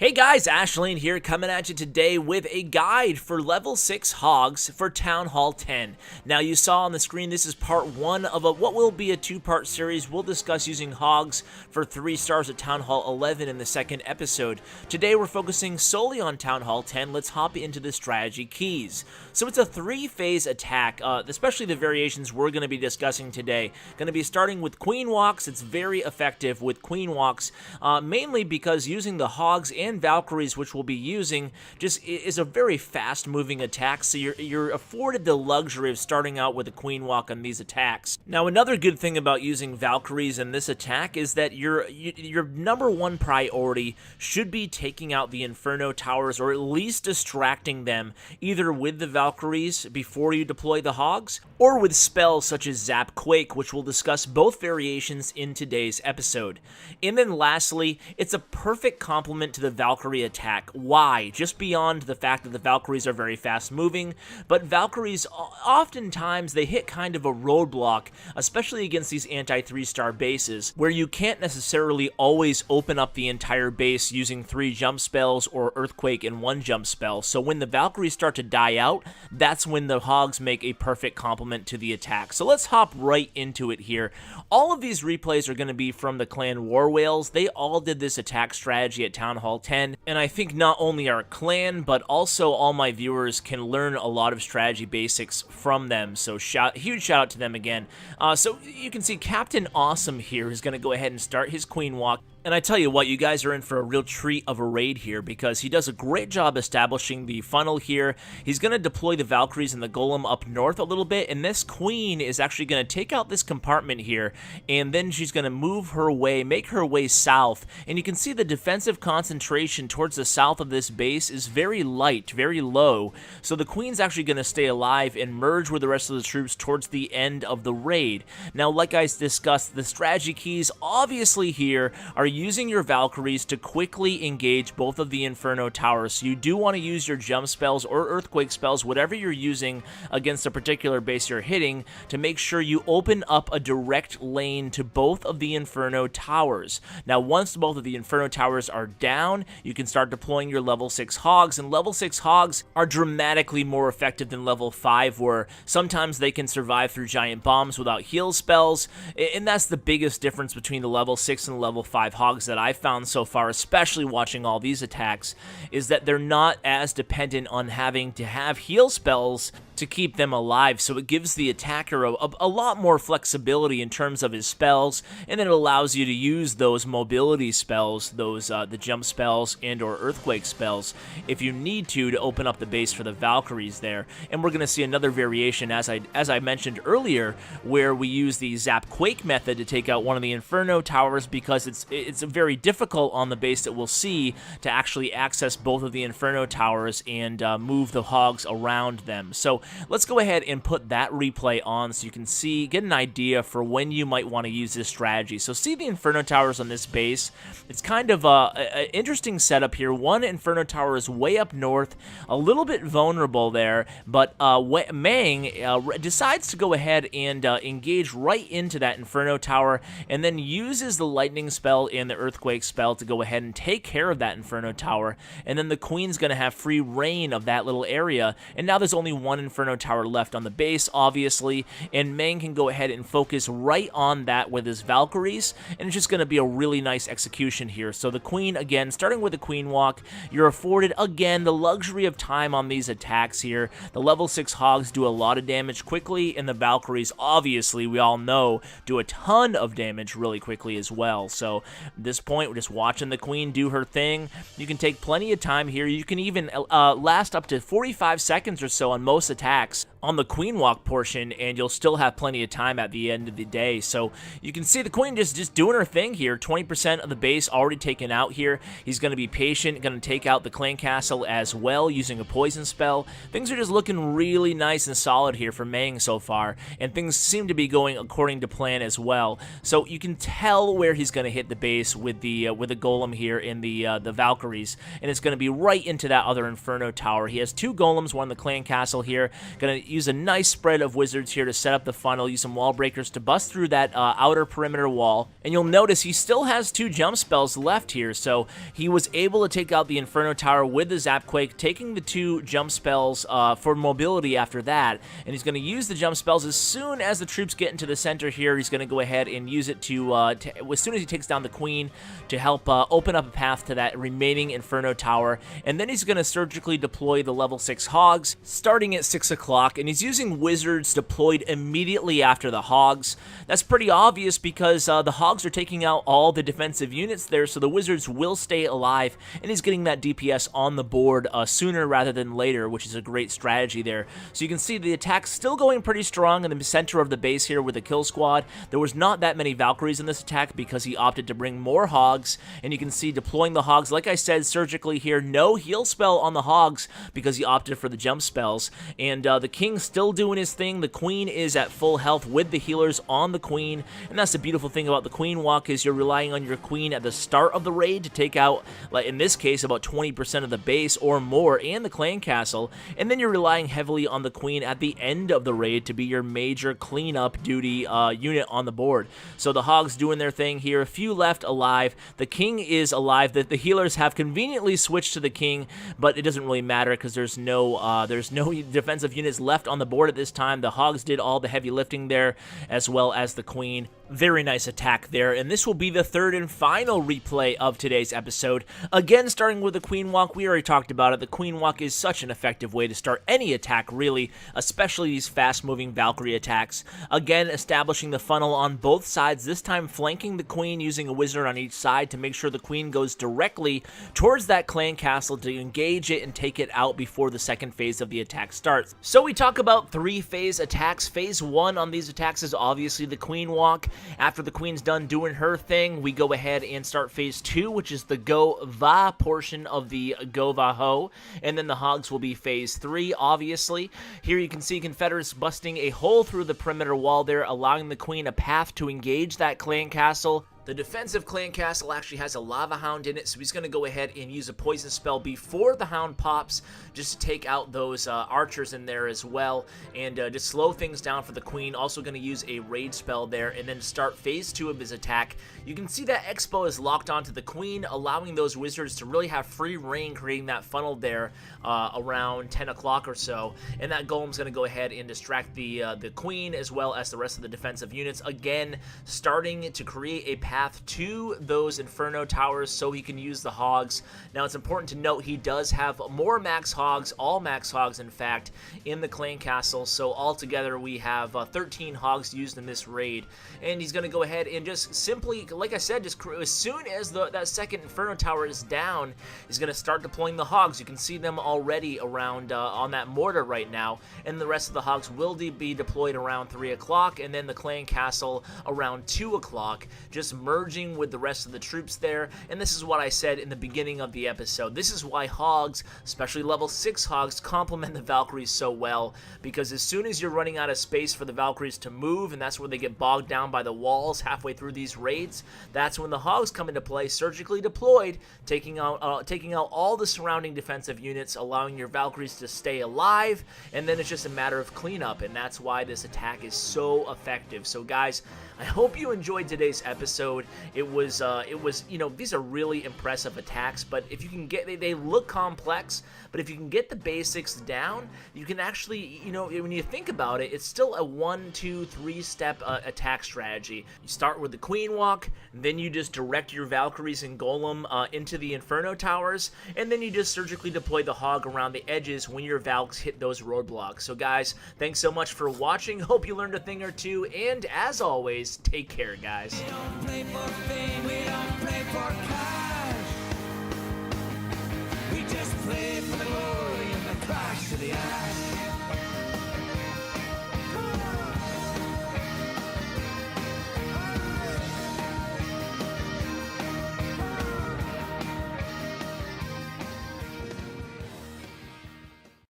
Hey guys, Ashlane here coming at you today with a guide for level 6 Hogs for Town Hall 10. Now you saw on the screen this is part 1 of what will be a 2-part series. We'll discuss using Hogs for 3 stars at Town Hall 11 in the second episode. Today we're focusing solely on Town Hall 10. Let's hop into the strategy keys. So it's a 3-phase attack, especially the variations we're going to be discussing today. Going to be starting with Queen Walks. It's very effective with Queen Walks, mainly because using the Hogs and Valkyries, which we'll be using, just is a very fast moving attack, so you're afforded the luxury of starting out with a Queen Walk on these attacks. Now another good thing about using Valkyries in this attack is that your number 1 priority should be taking out the Inferno Towers, or at least distracting them, either with the Valkyries before you deploy the Hogs, or with spells such as Zap Quake, which we'll discuss both variations in today's episode. And then lastly, it's a perfect complement to the Valkyrie attack. Why? Just beyond the fact that the Valkyries are very fast moving, but Valkyries oftentimes they hit kind of a roadblock, especially against these anti-3-star bases, where you can't necessarily always open up the entire base using 3 jump spells or Earthquake and 1 jump spell. So when the Valkyries start to die out, that's when the Hogs make a perfect complement to the attack. So let's hop right into it here. All of these replays are going to be from the clan War Whales. They all did this attack strategy at Town Hall 10, and I think not only our clan, but also all my viewers can learn a lot of strategy basics from them, so huge shout out to them again. So you can see Captain Awesome here is going to go ahead and start his Queen Walk. And I tell you what, you guys are in for a real treat of a raid here, because he does a great job establishing the funnel here. He's going to deploy the Valkyries and the Golem up north a little bit, and this Queen is actually going to take out this compartment here, and then she's going to move her way, make her way south. And you can see the defensive concentration towards the south of this base is very light, very low. So the Queen's actually going to stay alive and merge with the rest of the troops towards the end of the raid. Now, like I discussed, the strategy keys obviously here are using your Valkyries to quickly engage both of the Inferno Towers. So you do want to use your jump spells or Earthquake spells, whatever you're using against a particular base you're hitting, to make sure you open up a direct lane to both of the Inferno Towers. Now, once both of the Inferno Towers are down, you can start deploying your level 6 Hogs, and level 6 Hogs are dramatically more effective than level 5 were. Sometimes they can survive through giant bombs without heal spells, and that's the biggest difference between the level 6 and level 5 Hogs that I've found so far, especially watching all these attacks, is that they're not as dependent on having to have heal spells to keep them alive, so it gives the attacker a lot more flexibility in terms of his spells, and then it allows you to use those mobility spells, those the jump spells and or Earthquake spells, if you need to open up the base for the Valkyries there. And we're going to see another variation, as I mentioned earlier, where we use the Zap Quake method to take out one of the Inferno Towers, because it's very difficult on the base that we'll see to actually access both of the Inferno Towers and move the Hogs around them. So let's go ahead and put that replay on so you can see, get an idea for when you might want to use this strategy. So see the Inferno Towers on this base. It's kind of an interesting setup here. One Inferno Tower is way up north, a little bit vulnerable there, but Mang decides to go ahead and engage right into that Inferno Tower, and then uses the lightning spell and the Earthquake spell to go ahead and take care of that Inferno Tower, and then the Queen's going to have free reign of that little area, and now there's only one Inferno Tower left on the base, obviously, and Mang can go ahead and focus right on that with his Valkyries, and it's just going to be a really nice execution here. So the Queen, again, starting with the Queen Walk, you're afforded, again, the luxury of time on these attacks here. The level 6 Hogs do a lot of damage quickly, and the Valkyries, obviously, we all know, do a ton of damage really quickly as well. So at this point, we're just watching the Queen do her thing. You can take plenty of time here. You can even last up to 45 seconds or so on most attacks on the Queen Walk portion, and you'll still have plenty of time at the end of the day. So you can see the Queen just doing her thing here. 20% of the base already taken out here. He's going to be patient, going to take out the clan castle as well using a poison spell. Things are just looking really nice and solid here for Mang so far, and things seem to be going according to plan as well. So you can tell where he's going to hit the base with the Golem here in the Valkyries, and it's going to be right into that other Inferno Tower. He has 2 Golems, one in the clan castle here, there. Gonna use a nice spread of wizards here to set up the funnel, use some wall breakers to bust through that outer perimeter wall. And you'll notice he still has 2 jump spells left here, so he was able to take out the Inferno Tower with the Zapquake, taking the 2 jump spells for mobility after that. And he's going to use the jump spells as soon as the troops get into the center here. He's going to go ahead and use it to as soon as he takes down the Queen, to help open up a path to that remaining Inferno Tower. And then he's going to surgically deploy the level 6 Hogs, starting at 6 o'clock, and he's using wizards deployed immediately after the Hogs. That's pretty obvious because the Hogs are taking out all the defensive units there, so the wizards will stay alive, and he's getting that DPS on the board sooner rather than later, which is a great strategy there. So you can see the attack's still going pretty strong in the center of the base here with the kill squad. There was not that many Valkyries in this attack because he opted to bring more Hogs, and you can see deploying the Hogs, like I said, surgically here. No heal spell on the Hogs because he opted for the jump spells, and the King's still doing his thing. The Queen is at full health with the healers on the Queen, and that's the beautiful thing about the Queen Walk, is you're relying on your Queen at the start of the raid to take out, like in this case, about 20% of the base or more and the clan castle, and then you're relying heavily on the Queen at the end of the raid to be your major cleanup duty unit on the board. So the Hogs doing their thing here, a few left alive. The King is alive. The healers have conveniently switched to the King, but it doesn't really matter because there's no defensive units left on the board at this time. The Hogs did all the heavy lifting there, as well as the Queen. Very nice attack there, and this will be the 3rd and final replay of today's episode. Again, starting with the Queen Walk. We already talked about it. The Queen Walk is such an effective way to start any attack, really, especially these fast-moving Valkyrie attacks. Again, establishing the funnel on both sides, this time flanking the Queen, using a wizard on each side to make sure the Queen goes directly towards that clan castle to engage it and take it out before the second phase of the attack starts. So we talk about 3-phase attacks. Phase 1 on these attacks is obviously the Queen Walk. After the Queen's done doing her thing, we go ahead and start phase 2, which is the GoVaHo portion of the GoVaHo, and then the Hogs will be phase 3, obviously. Here you can see Confederates busting a hole through the perimeter wall there, allowing the Queen a path to engage that clan castle. The defensive clan castle actually has a lava hound in it, so he's going to go ahead and use a poison spell before the hound pops, just to take out those archers in there as well, and just slow things down for the Queen. Also going to use a rage spell there, and then start phase 2 of his attack. You can see that Expo is locked onto the Queen, allowing those wizards to really have free reign, creating that funnel there around 10 o'clock or so, and that Golem's going to go ahead and distract the Queen as well as the rest of the defensive units, again starting to create a path to those Inferno Towers so he can use the Hogs. Now it's important to note he does have more max Hogs, all max Hogs in fact, in the clan castle, so altogether we have 13 Hogs used in this raid, and he's going to go ahead and just simply, like I said, just as soon as that second Inferno Tower is down, he's going to start deploying the Hogs. You can see them already around on that mortar right now, and the rest of the Hogs will be deployed around 3 o'clock, and then the clan castle around 2 o'clock, just merging with the rest of the troops there. And this is what I said in the beginning of the episode. This is why Hogs, especially level 6 Hogs, complement the Valkyries so well, because as soon as you're running out of space for the Valkyries to move, and that's where they get bogged down by the walls halfway through these raids, that's when the Hogs come into play, surgically deployed, taking out all the surrounding defensive units, allowing your Valkyries to stay alive, and then it's just a matter of cleanup, and that's why this attack is so effective. So guys, I hope you enjoyed today's episode. It was, you know, these are really impressive attacks, but if you can get, they look complex, but if you can get the basics down, you can actually, you know, when you think about it, it's still a 1, 2, 3 step attack strategy. You start with the Queen Walk, and then you just direct your Valkyries and Golem into the Inferno Towers, and then you just surgically deploy the Hog around the edges when your Valks hit those roadblocks. So guys, thanks so much for watching. Hope you learned a thing or two, and as always, take care, guys. We don't play for fame, we don't play for cash. We just play for the glory and the crash of the ash.